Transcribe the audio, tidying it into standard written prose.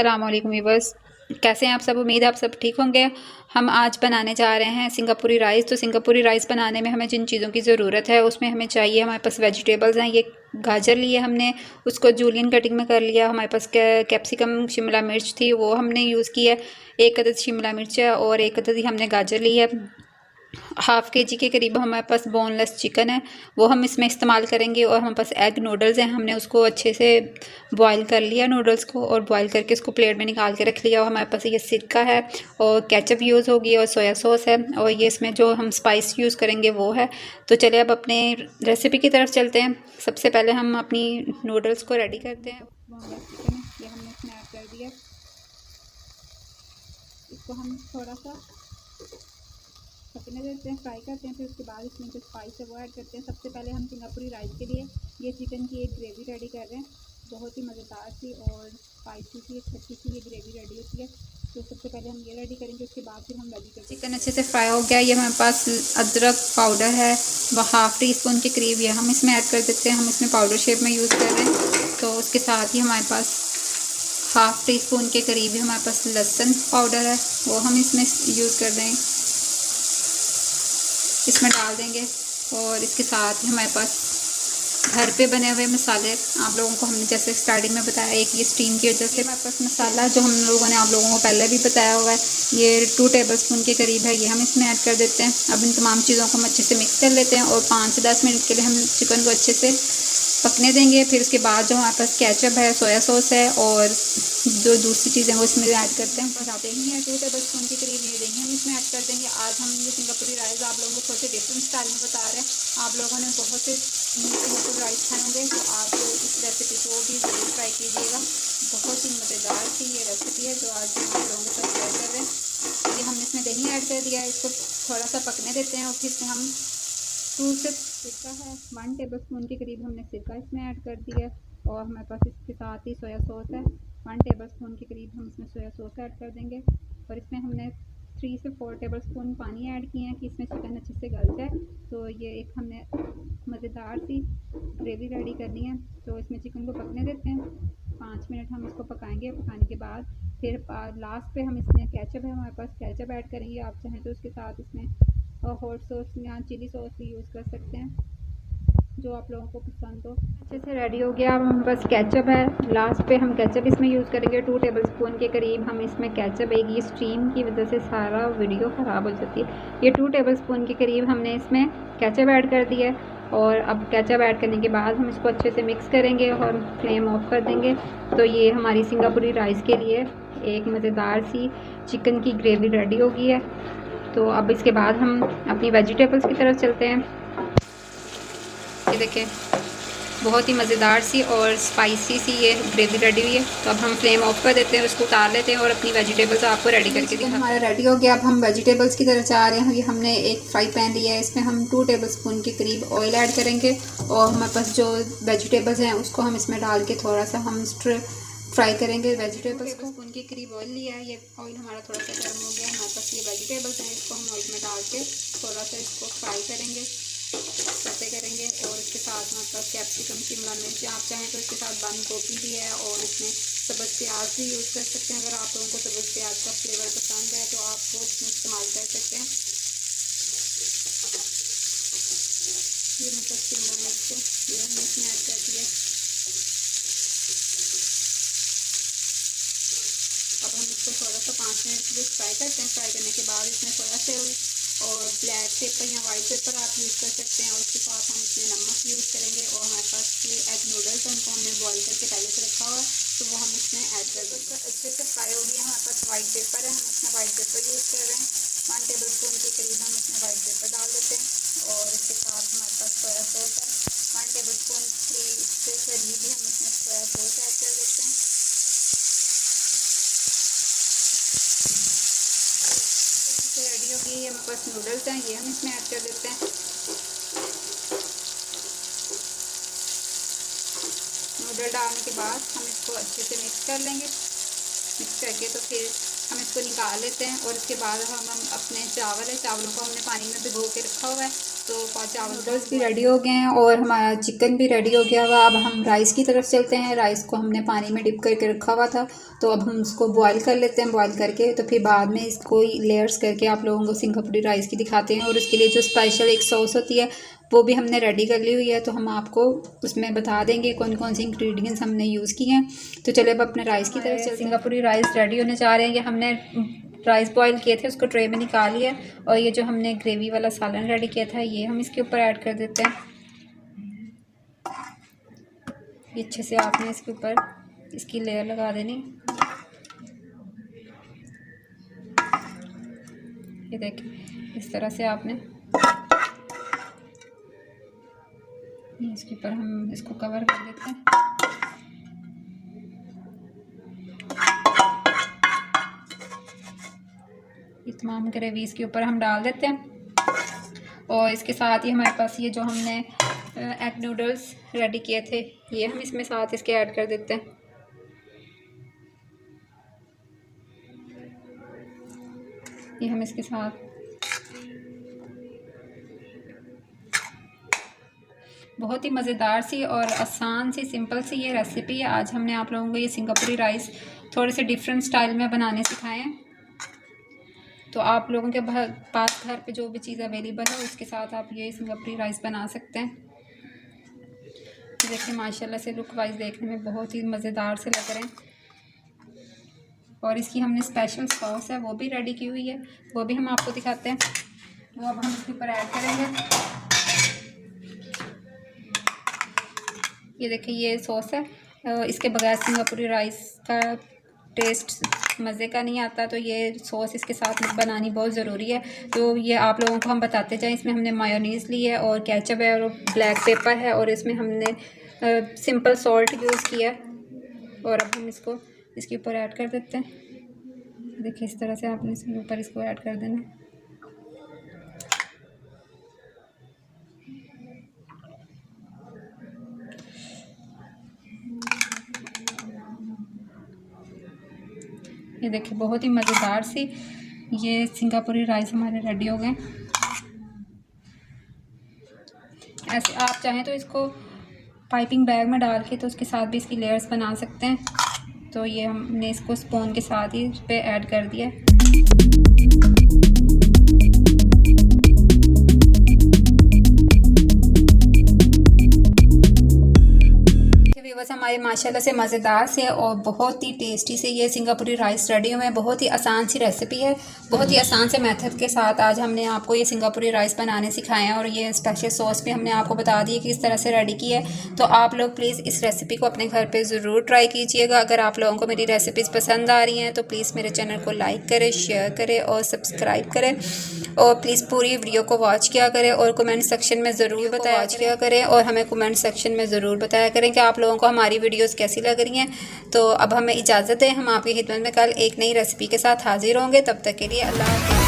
अस्सलाम वालेकुम व्यूअर्स, कैसे हैं आप सब। उम्मीद है आप सब ठीक होंगे। हम आज बनाने जा रहे हैं सिंगापुरी राइस। तो सिंगापुरी राइस बनाने में हमें जिन चीज़ों की ज़रूरत है उसमें हमें चाहिए, हमारे पास वेजिटेबल्स हैं। ये गाजर लिए हमने, उसको जूलियन कटिंग में कर लिया। हमारे पास कैप्सिकम शिमला मिर्च थी, वो हमने यूज़ की है। एक अदद शिमला मिर्च है और एक अदद ही हमने गाजर ली है। हाफ़ के जी के करीब हमारे पास बोनलेस चिकन है, वो हम इसमें इस्तेमाल करेंगे। और हमारे पास एग नूडल्स हैं, हमने उसको अच्छे से बॉईल कर लिया नूडल्स को, और बॉईल करके उसको प्लेट में निकाल के रख लिया। और हमारे पास ये सिरका है और केचप यूज़ होगी और सोया सॉस है, और ये इसमें जो हम स्पाइस यूज़ करेंगे वो है। तो चलिए अब अपने रेसिपी की तरफ चलते हैं। सबसे पहले हम अपनी नूडल्स को रेडी करते हैं। बोनलेस चिकन है, ये हमने इसमें ऐड कर दिया। इसको हम थोड़ा सा पकने देते हैं, फ्राई करते हैं। फिर उसके बाद इसमें जो स्पाइस है वो ऐड करते हैं। सबसे पहले हम सिंगापुरी राइस के लिए ये चिकन की एक ग्रेवी रेडी कर रहे हैं। बहुत ही मज़ेदार सी और स्पाइसी सी, एक खट्टी सी ये ग्रेवी रेडी होती है। तो सबसे पहले हम ये रेडी करेंगे, उसके बाद फिर हम रेडी करेंगे। चिकन अच्छे से फ्राई हो गया। ये हमारे पास अदरक पाउडर है, वह हाफ़ टी स्पून के करीब है, हम इसमें ऐड कर देते हैं। हम इसमें पाउडर शेप में यूज़ कर रहे हैं। तो उसके साथ ही हमारे पास हाफ़ टी स्पून के करीब ही हमारे पास लहसुन पाउडर है, वो हम इसमें यूज़ कर रहे हैं, इसमें डाल देंगे। और इसके साथ ही हमारे पास घर पे बने हुए मसाले आप लोगों को हमने जैसे स्टार्टिंग में बताया, एक ये स्टीम की वजह से हमारे पास मसाला जो हम लोगों ने आप लोगों को पहले भी बताया हुआ है, ये 2 टेबलस्पून के करीब है, ये हम इसमें ऐड कर देते हैं। अब इन तमाम चीज़ों को हम अच्छे से मिक्स कर लेते हैं और 5 से 10 मिनट के लिए हम चिकन को अच्छे से पकने देंगे। फिर उसके बाद जो हमारे पास केचप है, सोया सॉस है और जो दूसरी चीज़ें वो इसमें ऐड करते हैं। बताते ही है 2 टेबलस्पून के करीब ये देंगे, हम इसमें ऐड कर देंगे। आज हम ये सिंगापुरी राइस आप लोगों को थोड़े से डिफरेंट स्टाइल में बता रहे हैं। आप लोगों ने बहुत से सिंगापुरी राइस खाए होंगे, तो आप इस रेसिपी को भी ज़रूर ट्राई कीजिएगा। बहुत ही मज़ेदार सी ये रेसिपी है जो आज हम लोगों के साथ शेयर कर रहे हैं। ये हमने इसमें दही ऐड कर दिया है, इसको थोड़ा सा पकने देते हैं। और फिर इसमें हम 2 से सिरका है, 1 टेबलस्पून के करीब हमने सिरका इसमें ऐड कर दिया है। और हमारे पास इसके साथ ही सोया सॉस है, 1 टेबलस्पून के करीब हम इसमें सोया सॉस ऐड कर देंगे। और इसमें हमने 3 से 4 टेबलस्पून पानी ऐड किए हैं कि इसमें चिकन अच्छे से गल जाए। तो ये एक हमने मज़ेदार सी ग्रेवी रेडी करनी है। तो इसमें चिकन को पकने देते हैं, 5 मिनट हम इसको पकाएंगे। पकाने के बाद फिर लास्ट पे हम इसमें केचप है, हमारे पास केचप ऐड करेंगे। आप चाहें तो उसके साथ इसमें हॉट सॉस या चिली सॉस भी यूज़ कर सकते हैं, जो आप लोगों को पसंद हो। अच्छे से रेडी हो गया। अब हमारे पास केचप है, लास्ट पे हम केचप इसमें यूज़ करेंगे 2 टेबलस्पून के करीब हम इसमें केचप। एक ये स्टीम की वजह से सारा वीडियो ख़राब हो जाती है। ये 2 टेबलस्पून के करीब हमने इसमें केचप ऐड कर दिया है। और अब केचप ऐड करने के बाद हम इसको अच्छे से मिक्स करेंगे और फ्लेम ऑफ कर देंगे। तो ये हमारी सिंगापुरी राइस के लिए एक मज़ेदार सी चिकन की ग्रेवी रेडी हो गई है। तो अब इसके बाद हम अपनी वेजिटेबल्स की तरफ चलते हैं। ये देखें, बहुत ही मज़ेदार सी और स्पाइसी सी ये ग्रेवी रेडी हुई है। तो अब हम फ्लेम ऑफ कर देते हैं, उसको उतार लेते हैं और अपनी वेजिटेबल्स आपको रेडी करके दिखाते हैं। हमारा रेडी हो गया। अब हम वेजिटेबल्स की तरफ जा रहे हैं। ये हमने एक फ्राई पैन लिया है, इसमें हम 2 टेबलस्पून के करीब ऑयल ऐड करेंगे। और हमारे पास जो वेजिटेबल्स हैं उसको हम इसमें डाल के थोड़ा सा हम फ्राई करेंगे वेजिटेबल्स को। स्पून के करीब ऑयल लिया है, ये ऑयल हमारा थोड़ा सा गर्म हो गया। हमारे पास ये वेजिटेबल्स हैं, इसको हम ऑयल में डाल के थोड़ा सा इसको फ्राई करेंगे, सते करेंगे। और इसके साथ हमारे पास कैप्सिकम शिमला मिर्च, आप चाहें तो इसके साथ बंद गोभी भी है और इसमें सब्ज़ प्याज भी यूज़ कर सकते हैं। अगर आप लोगों को सब्ज़ प्याज का फ्लेवर पसंद है तो आप वो इसमें इस्तेमाल कर सकते हैं। ये मतलब शिमला मिर्च ये हमने इसमें ऐड कर दिया। अब हम इसको थोड़ा सा 5 मिनट के लिए फ्राई करते हैं। फ्राई करने के बाद इसमें सोया सॉस और ब्लैक पेपर या वाइट पेपर आप यूज़ कर सकते हैं। और उसके साथ हम इसमें नमक यूज़ करेंगे। और हमारे पास ये एग नूडल्स हैं, उनको हमने बॉईल करके पहले से रखा हुआ है, तो वो हम इसमें ऐड कर देंगे। अच्छे से फ्राई हो गया। हमारे पास वाइट पेपर है, हम इसमें वाइट पेपर यूज़ कर रहे हैं। 1 टेबलस्पून के करीब हम इसमें वाइट पेपर डाल देते हैं। और इसके साथ हमारे पास सोया सॉस है, 1 टेबलस्पून के करीब भी हम इसमें सोया सॉस ऐड कर देते हैं। रेडी हो गई। ये हमारे पास नूडल्स हैं, ये हम इसमें ऐड कर देते हैं। नूडल डालने के बाद हम इसको अच्छे से मिक्स कर लेंगे। मिक्स करके तो फिर हम इसको निकाल लेते हैं और इसके बाद हम अपने चावलों को हमने पानी में भिगो के रखा हुआ है। तो चावल नूडल्स भी रेडी हो गए हैं और हमारा चिकन भी रेडी हो गया हुआ। अब हम राइस की तरफ चलते हैं। राइस को हमने पानी में डिप करके रखा हुआ था, तो अब हम उसको बॉईल कर लेते हैं। बॉईल करके तो फिर बाद में इसको लेयर्स करके आप लोगों को सिंगापुरी राइस की दिखाते हैं। और उसके लिए जो स्पेशल एक सॉस होती है वो भी हमने रेडी कर ली हुई है, तो हम आपको उसमें बता देंगे कौन कौन से इंग्रेडिएंट्स हमने यूज़ किए हैं। तो चलिए अब अपने राइस की तरफ चलते हैं। सिंगापुरी राइस रेडी होने जा रहे हैं। ये हमने राइस बॉईल किए थे, उसको ट्रे में निकाल लिया और ये जो हमने ग्रेवी वाला सालन रेडी किया था ये हम इसके ऊपर ऐड कर देते हैं। ये अच्छे से आपने इसके ऊपर इसकी लेयर लगा देनी। ये देखिए इस तरह से आपने इसके ऊपर हम इसको कवर कर देते हैं। ये तमाम ग्रेवी इसके ऊपर हम डाल देते हैं और इसके साथ ही हमारे पास ये जो हमने एग नूडल्स रेडी किए थे ये हम इसमें साथ इसके ऐड कर देते हैं। ये हम इसके साथ बहुत ही मज़ेदार सी और आसान सी सिंपल सी ये रेसिपी है। आज हमने आप लोगों को ये सिंगापुरी राइस थोड़े से डिफरेंट स्टाइल में बनाने सिखाए हैं। तो आप लोगों के पास घर पे जो भी चीज़ अवेलेबल है उसके साथ आप ये सिंगापुरी राइस बना सकते हैं। देखिए माशाल्लाह से लुक वाइज देखने में बहुत ही मज़ेदार से लग रहे हैं। और इसकी हमने स्पेशल सॉस है वो भी रेडी की हुई है, वो भी हम आपको दिखाते हैं। वो अब हम इसके ऊपर ऐड करेंगे। ये देखिए ये सॉस है, इसके बगैर सिंगापुरी राइस का टेस्ट मज़े का नहीं आता, तो ये सॉस इसके साथ बनानी बहुत ज़रूरी है। तो ये आप लोगों को हम बताते जाएं। इसमें हमने मायोनीज़ ली है और केचप है और ब्लैक पेपर है और इसमें हमने सिंपल सॉल्ट यूज़ किया। और अब हम इसको इसके ऊपर ऐड कर देते हैं। देखिए इस तरह से आपने इसके ऊपर इसको ऐड कर देना। ये देखिए बहुत ही मज़ेदार सी ये सिंगापुरी राइस हमारे रेडी हो गए। ऐसे आप चाहें तो इसको पाइपिंग बैग में डाल के तो उसके साथ भी इसकी लेयर्स बना सकते हैं। तो ये हमने इसको स्पून के साथ ही इस पे ऐड कर दिया। बस हमारे माशाल्लाह से मज़ेदार से और बहुत ही टेस्टी से ये सिंगापुरी राइस रेडी हुए हैं। बहुत ही आसान सी रेसिपी है, बहुत ही आसान से मेथड के साथ आज हमने आपको ये सिंगापुरी राइस बनाने सिखाए हैं। और ये स्पेशल सॉस भी हमने आपको बता दी है कि इस तरह से रेडी की है। तो आप लोग प्लीज़ इस रेसिपी को अपने घर पर ज़रूर ट्राई कीजिएगा। अगर आप लोगों को मेरी रेसिपीज़ पसंद आ रही हैं तो प्लीज़ मेरे चैनल को लाइक करें, शेयर करें और सब्सक्राइब करें। और प्लीज़ पूरी वीडियो को वॉच किया करें और कमेंट सेक्शन में ज़रूर बताया किया करें और हमें कमेंट सेक्शन में ज़रूर बताया करें कि आप लोगों को हमारी वीडियोस कैसी लग रही हैं। तो अब हमें इजाज़त है, हम आपकी खिदमत में कल एक नई रेसिपी के साथ हाजिर होंगे। तब तक के लिए अल्लाह हाफ़िज़।